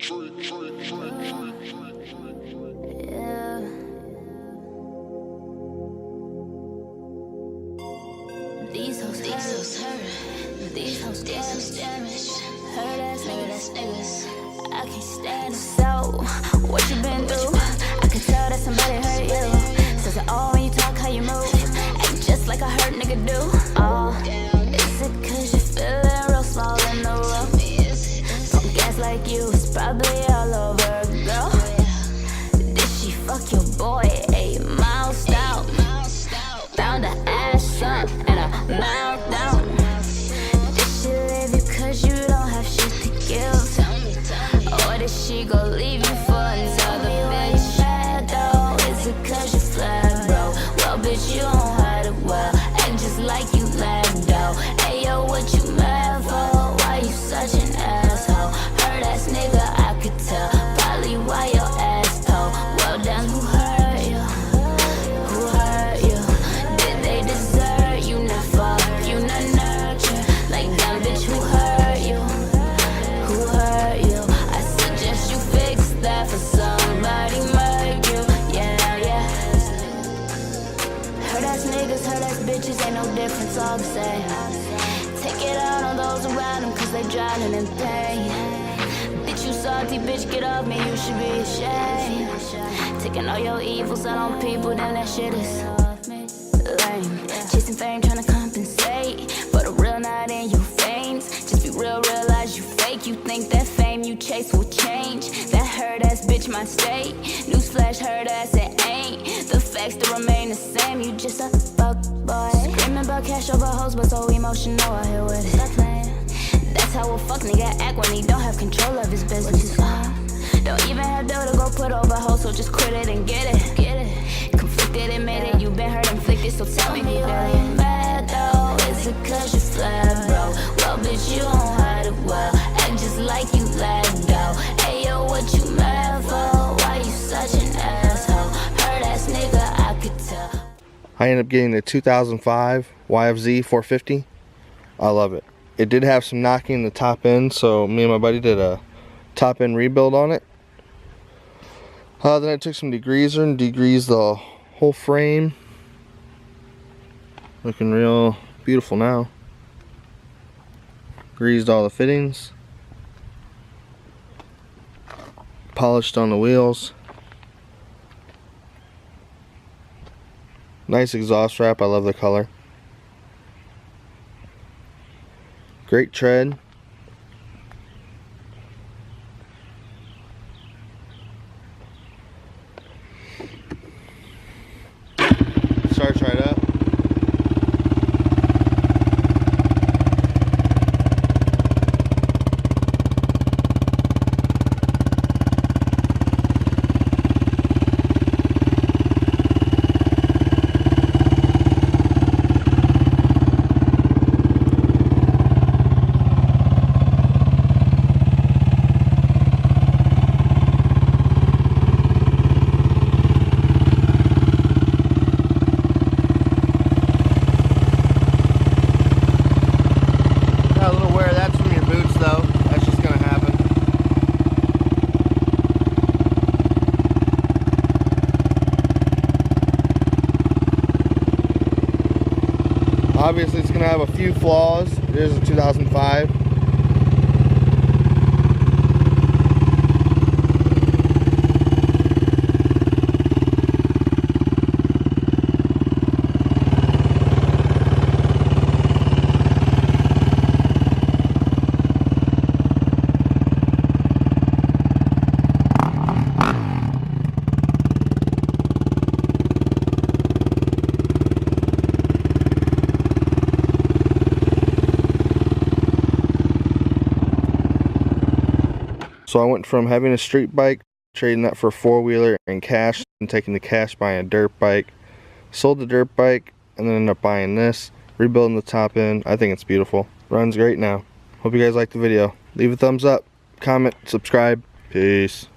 These hoes hurt. These hoes damaged. Hurt ass niggas. I can't stand them. So, what you been through? I can tell that somebody hurt you. Says it all when you talk, how you move. Ain't just like a hurt nigga do. Oh, is it cause you feeling real small in the rough? Pump gas like you, it's probably all over, girl. Did she fuck your boy 8 miles out? Found her ass up and a mouth down. Did she leave you cause you don't have shit to give? Or did she go leave you for another bitch? Mad though, is it cause you flat, bro? Well, bitch, you don't hide it well. Act just like you lagged out. Ayo, what you mad for? Why you such an asshole? Hurt ass nigga, I could tell. Probably why your ass told. Well, damn, who hurt you? Who hurt you? Did they desert you? Not fuck you, not nurture. Like, damn, bitch, who hurt you? Who hurt you? I suggest you fix that for somebody murdered you. Yeah. Hurt ass niggas, hurt ass bitches, ain't no difference, all the same. Take it out on those around them cause they drowning in pain. Bitch, you salty, bitch, get off me, you should be ashamed. Taking all your evils out on people, then that shit is lame. Chasing fame, trying to compensate, but a real not in your veins. Just be real, realize you fake. You think that fame you chase will change. That hurt ass bitch might stay. Newsflash, hurt ass, it ain't. The facts still remain the same. You just a fuck boy. Screaming about cash over hoes, but so emotional, I hear what it. Stop playing. That's how a fuck nigga act when he don't have control of his business. Don't even have dough to go put over hoes, so just quit it and get it. Conflicted, admit it, you been hurt, inflicted, so tell me who did it. Mad though, is it cause you flat, bro? Well, bitch, you don't hide it well. Act just like you lagged out. Ayo, what you mad for? Why you such an asshole? Hurt ass nigga, I could tell. I ended up getting the 2005 YFZ 450. I love it. It did have some knocking in the top end, so me and my buddy did a top end rebuild on it. Then I took some degreaser and degreased the whole frame. Looking real beautiful now. Greased all the fittings. Polished on the wheels. Nice exhaust wrap, I love the color. Great tread. Starts right up. Obviously it's going to have a few flaws. It is a 2005. So I went from having a street bike, trading that for a four-wheeler and cash, and taking the cash, buying a dirt bike. Sold the dirt bike, and then ended up buying this, rebuilding the top end. I think it's beautiful. Runs great now. Hope you guys liked the video. Leave a thumbs up, comment, subscribe. Peace.